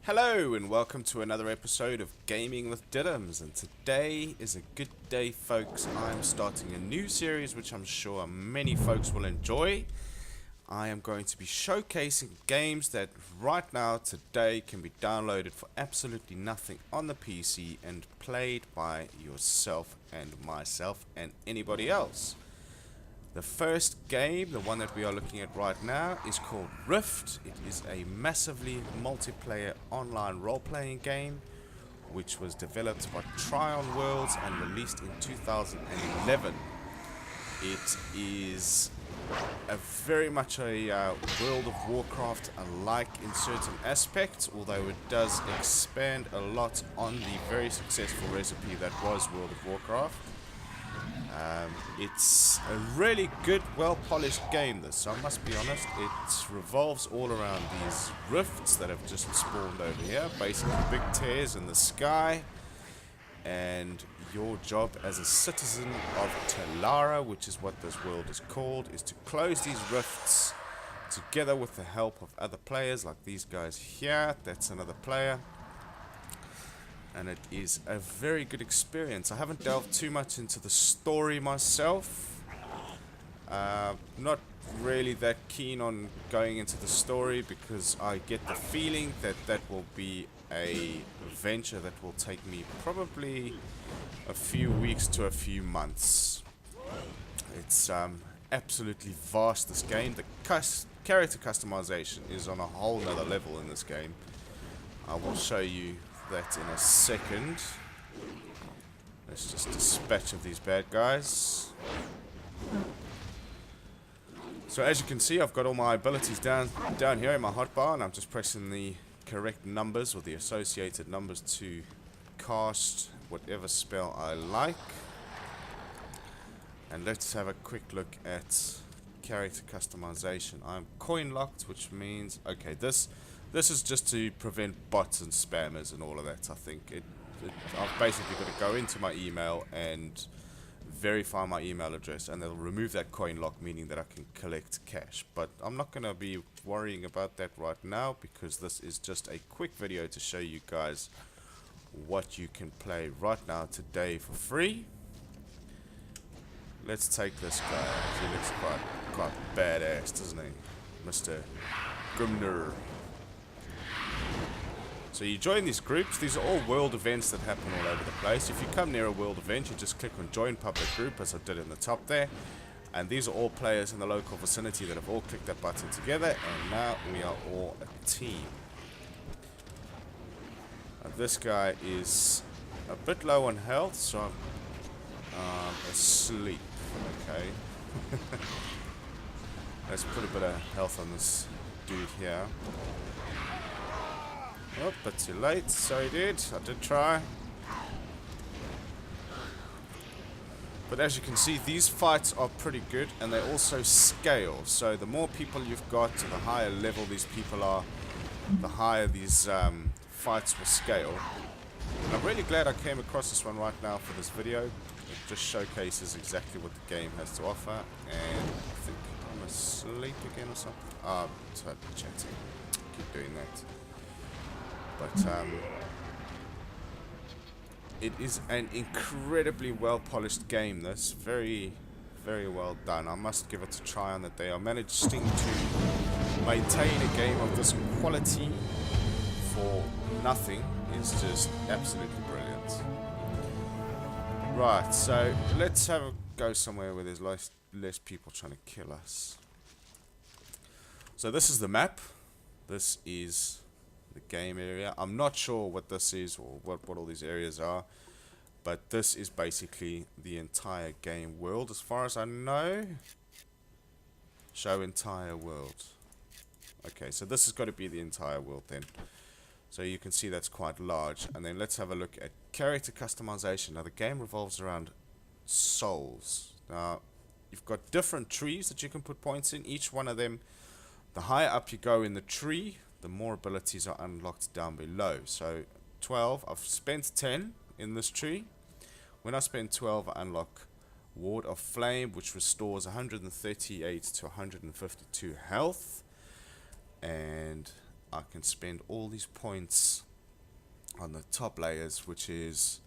Hello and welcome to another episode of Gaming with Diddums, and today is a good day, folks. I'm starting a new series which I'm sure many folks will enjoy. I am going to be showcasing games that right now today can be downloaded for absolutely nothing on the PC and played by yourself and myself and anybody else. The first game, the one that we are looking at right now, is called Rift. It is a massively multiplayer online role-playing game which was developed by Tryon Worlds and released in 2011. It is very much a World of Warcraft alike in certain aspects, although it does expand a lot on the very successful recipe that was World of Warcraft. It's a really good, well-polished game, this, so I must be honest. It revolves all around these rifts that have just spawned over here, basically big tears in the sky, and your job as a citizen of Telara, which is what this world is called, is to close these rifts together with the help of other players like these guys here. That's another player. And it is a very good experience. I haven't delved too much into the story myself. Not really that keen on going into the story because I get the feeling that that will be a venture that will take me probably a few weeks to a few months. It's absolutely vast, this game. The character customization is on a whole nother level in this game. I will show you that in a second. Let's just dispatch of these bad guys. So as you can see, I've got all my abilities down here in my hotbar, and I'm just pressing the correct numbers or the associated numbers to cast whatever spell I like. And let's have a quick look at character customization. I'm coin locked, which means okay, this is just to prevent bots and spammers and all of that. I think I've basically got to go into my email and verify my email address, and they'll remove that coin lock, meaning that I can collect cash. But I'm not going to be worrying about that right now because this is just a quick video to show you guys what you can play right now today for free. Let's take this guy. He looks quite badass, doesn't he, Mr. Grimner? So you join these groups. These are all world events that happen all over the place. If you come near a world event, you just click on join public group, as I did in the top there, and these are all players in the local vicinity that have all clicked that button together, and now we are all a team. This guy is a bit low on health, so I'm asleep. Okay. Let's put a bit of health on this dude here. Oh, but too late. Sorry, dude. I did try. But as you can see, these fights are pretty good, and they also scale. So the more people you've got, the higher level these people are, the higher these fights will scale. And I'm really glad I came across this one right now for this video. It just showcases exactly what the game has to offer. And I think I'm asleep again or something. Ah, I'm chatting. Keep doing that. But it is an incredibly well-polished game. This very, very well done. I must give it a try on that they are managing to maintain a game of this quality for nothing. Is just absolutely brilliant. Right, so let's have a go somewhere where there's less people trying to kill us. So this is the map. This is the game area. I'm not sure what this is or what all these areas are, but this is basically the entire game world as far as I know. Show entire world. Okay, so this has got to be the entire world then. So you can see that's quite large. And then let's have a look at character customization. Now the game revolves around souls. Now you've got different trees that you can put points in. Each one of them, the higher up you go in the tree, the more abilities are unlocked down below. So 12, I've spent 10 in this tree. When I spend 12, I unlock Ward of Flame, which restores 138 to 152 health. And I can spend all these points on the top layers, which is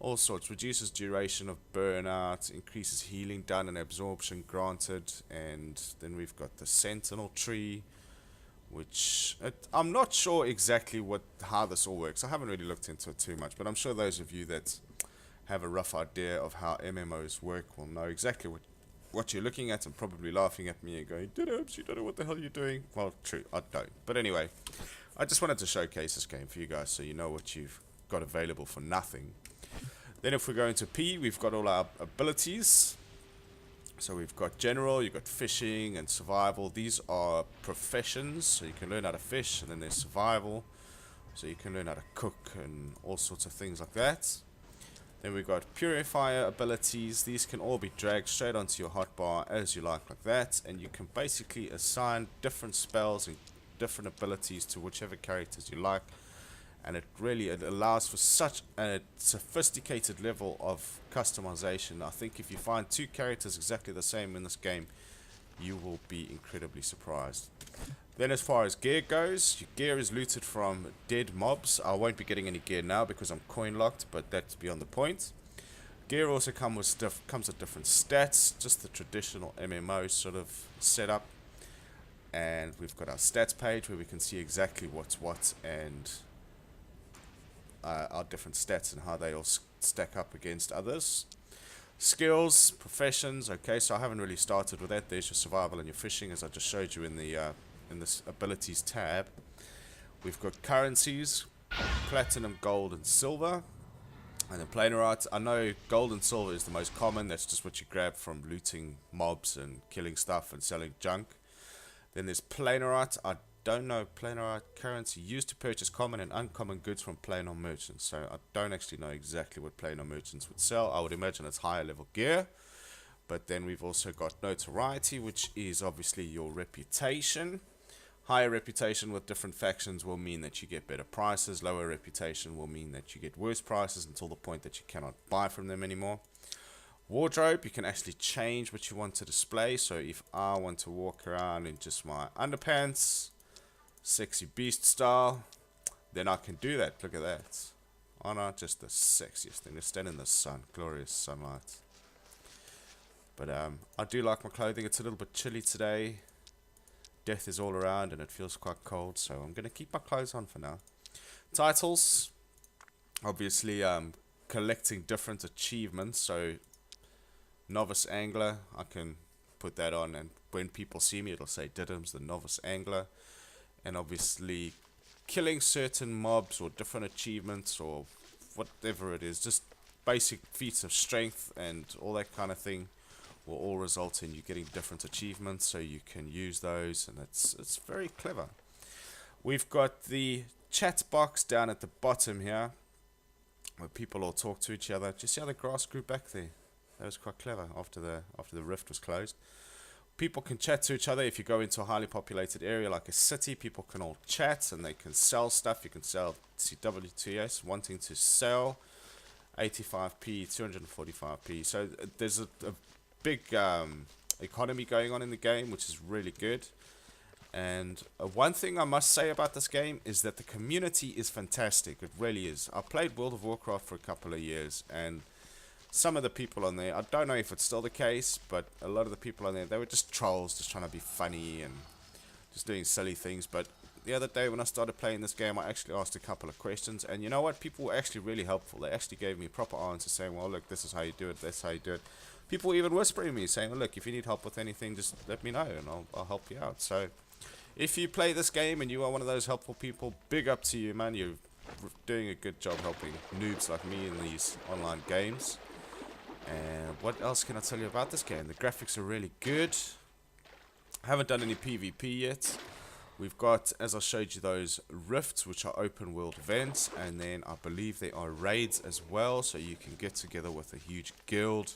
all sorts. Reduces duration of burnout, increases healing done and absorption granted, and then we've got the sentinel tree, which I'm not sure exactly how this all works. I haven't really looked into it too much, but I'm sure those of you that have a rough idea of how MMOs work will know exactly what you're looking at and probably laughing at me and going, Diddums, you don't know what the hell you're doing. Well, true, I don't. But anyway, I just wanted to showcase this game for you guys so you know what you've got available for nothing. Then if we go into P, we've got all our abilities. So we've got general, you've got fishing and survival. These are professions, so you can learn how to fish, and then there's survival, so you can learn how to cook and all sorts of things like that. Then we've got purifier abilities. These can all be dragged straight onto your hotbar as you like that, and you can basically assign different spells and different abilities to whichever characters you like, and it allows for such a sophisticated level of customization. I think if you find two characters exactly the same in this game, you will be incredibly surprised. Then as far as gear goes, your gear is looted from dead mobs. I won't be getting any gear now because I'm coin locked, but that's beyond the point. Gear also comes with different stats, just the traditional MMO sort of setup. And we've got our stats page where we can see exactly what's what and our different stats and how they all stack up against others. Skills, professions, okay, so I haven't really started with that. There's your survival and your fishing, as I just showed you in this abilities tab. We've got currencies, platinum, gold, and silver. And then planar art. I know gold and silver is the most common. That's just what you grab from looting mobs and killing stuff and selling junk. Then there's planar art. I don't know planar art currency used to purchase common and uncommon goods from planar merchants. So I don't actually know exactly what planar merchants would sell. I would imagine it's higher level gear. But then we've also got notoriety, which is obviously your reputation. Higher reputation with different factions will mean that you get better prices. Lower reputation will mean that you get worse prices until the point that you cannot buy from them anymore. Wardrobe, you can actually change what you want to display. So if I want to walk around in just my underpants, sexy beast style, then I can do that. Look at that. Oh no, just the sexiest thing. Just stand in the sun, glorious sunlight. But I do like my clothing. It's a little bit chilly today. Death is all around and it feels quite cold, so I'm going to keep my clothes on for now. Titles, obviously collecting different achievements. So novice angler, I can put that on, and when people see me it'll say Diddums the novice angler. And obviously killing certain mobs or different achievements or whatever it is, just basic feats of strength and all that kind of thing, will all result in you getting different achievements, so you can use those, and it's very clever. We've got the chat box down at the bottom here where people all talk to each other. Do you see how the grass grew back there? That was quite clever after the rift was closed. People can chat to each other. If you go into a highly populated area like a city, people can all chat and they can sell stuff. You can sell CWTS, wanting to sell 85p, 245p. So there's a big economy going on in the game, which is really good. And one thing I must say about this game is that the community is fantastic. It really is. I played World of Warcraft for a couple of years, and some of the people on there, I don't know if it's still the case, but a lot of the people on there, they were just trolls, just trying to be funny and just doing silly things. But the other day when I started playing this game, I actually asked a couple of questions, and you know what, people were actually really helpful. They actually gave me proper answers saying, well, look, this is how you do it, that's how you do it. People even whispering me saying, well, look, if you need help with anything, just let me know and I'll help you out. So if you play this game and you are one of those helpful people, big up to you, man. You're doing a good job helping noobs like me in these online games. And what else can I tell you about this game? The graphics are really good. I haven't done any PvP yet. We've got, as I showed you, those rifts, which are open world events, and then I believe there are raids as well, so you can get together with a huge guild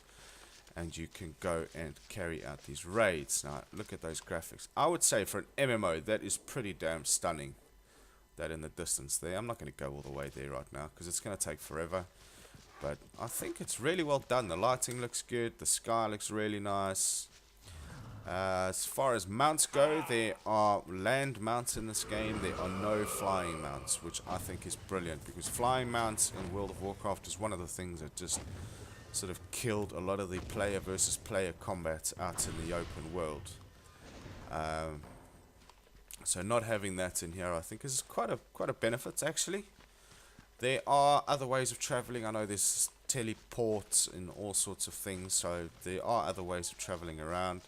and you can go and carry out these raids. Now look at those graphics. I would say for an MMO that is pretty damn stunning, that in the distance there. I'm not going to go all the way there right now because it's going to take forever, but I think it's really well done. The lighting looks good, the sky looks really nice. As far as mounts go, there are land mounts in this game. There are no flying mounts, which I think is brilliant, because flying mounts in World of Warcraft is one of the things that just sort of killed a lot of the player versus player combat out in the open world. So not having that in here, I think, is quite a benefit actually. There are other ways of traveling. I know there's teleports and all sorts of things, so there are other ways of traveling around.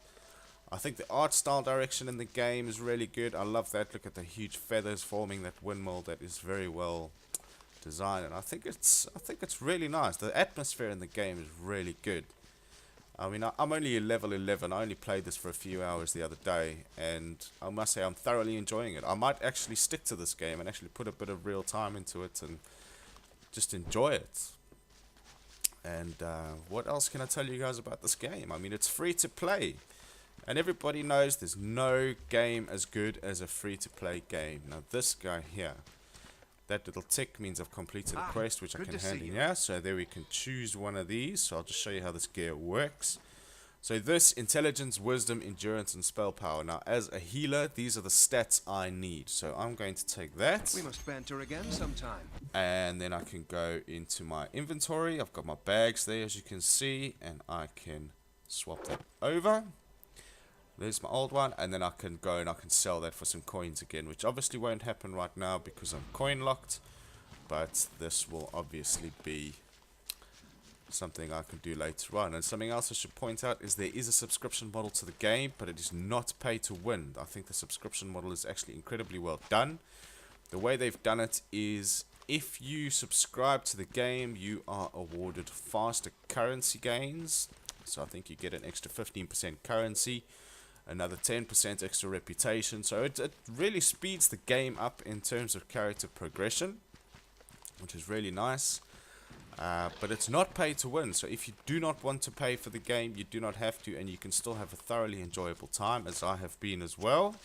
I think the art style direction in the game is really good. I love that. Look at the huge feathers forming that windmill. That is very well designed, and I think it's really nice. The atmosphere in the game is really good. I mean, I'm only level 11. I only played this for a few hours the other day, and I must say I'm thoroughly enjoying it. I might actually stick to this game and actually put a bit of real time into it and just enjoy it. And what else can I tell you guys about this game? I mean, it's free to play, and everybody knows there's no game as good as a free to play game. Now this guy here, that little tick means I've completed a quest, which I can hand in here. So there we can choose one of these. So I'll just show you how this gear works. So this, intelligence, wisdom, endurance, and spell power. Now as a healer, these are the stats I need. So I'm going to take that. We must banter again sometime. And then I can go into my inventory. I've got my bags there, as you can see, and I can swap that over. There's my old one, and then I can go and I can sell that for some coins again, which obviously won't happen right now because I'm coin locked, but this will obviously be something I can do later on. And something else I should point out is there is a subscription model to the game, but it is not pay to win. I think the subscription model is actually incredibly well done. The way they've done it is if you subscribe to the game, you are awarded faster currency gains. So I think you get an extra 15% currency, another 10% extra reputation. So it really speeds the game up in terms of character progression, which is really nice. But it's not pay to win, so if you do not want to pay for the game, you do not have to, and you can still have a thoroughly enjoyable time, as I have been as well.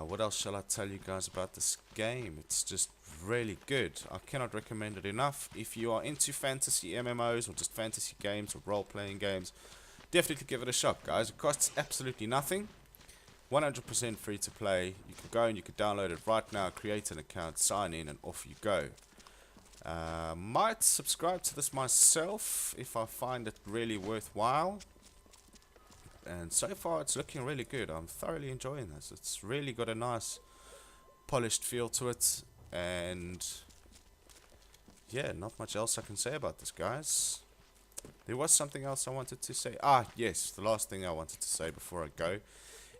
What else shall I tell you guys about this game? It's just really good. I cannot recommend it enough. If you are into fantasy MMOs or just fantasy games or role-playing games, definitely give it a shot, guys. It costs absolutely nothing. 100% free to play. You can go and you can download it right now, create an account, sign in, and off you go. Might subscribe to this myself if I find it really worthwhile. And so far it's looking really good. I'm thoroughly enjoying this. It's really got a nice polished feel to it, and yeah, not much else I can say about this, guys. There was something else I wanted to say. Yes, the last thing I wanted to say before I go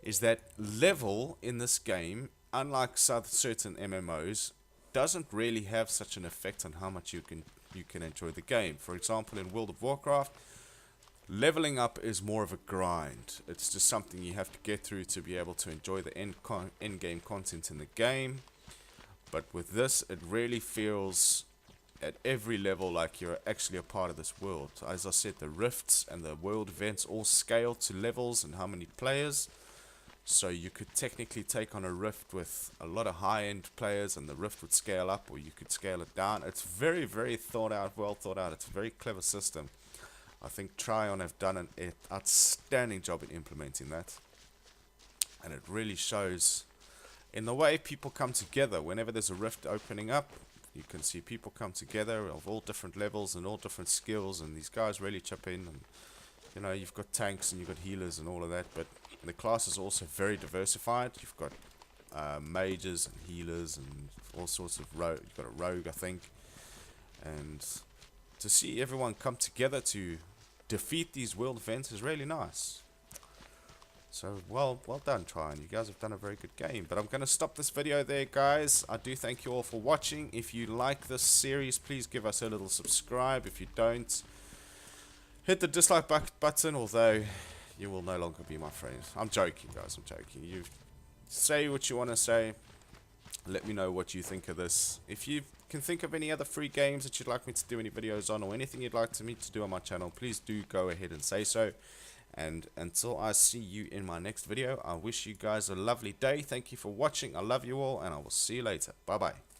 is that level in this game, unlike certain MMOs, doesn't really have such an effect on how much you can enjoy the game. For example, in World of Warcraft, leveling up is more of a grind. It's just something you have to get through to be able to enjoy the end game content in the game. But with this, it really feels at every level like you're actually a part of this world. As I said, the rifts and the world events all scale to levels and how many players. So you could technically take on a rift with a lot of high-end players and the rift would scale up, or you could scale it down. It's very, very thought out, well thought out. It's a very clever system. I think Tryon have done an outstanding job in implementing that. And it really shows in the way people come together. Whenever there's a rift opening up, you can see people come together of all different levels and all different skills, and these guys really chip in. And you know, you've got tanks and you've got healers and all of that, but the class is also very diversified. You've got mages and healers and all sorts of you've got a rogue, I think. And to see everyone come together to defeat these world events is really nice. So well done, Tryon. You guys have done a very good game. But I'm going to stop this video there, guys. I do thank you all for watching. If you like this series, please give us a little subscribe. If you don't, hit the dislike button, although you will no longer be my friend. I'm joking, guys. I'm joking. You say what you want to say. Let me know what you think of this. If you can think of any other free games that you'd like me to do any videos on, or anything you'd like me to do on my channel, please do go ahead and say so. And until I see you in my next video, I wish you guys a lovely day. Thank you for watching. I love you all, and I will see you later. Bye bye.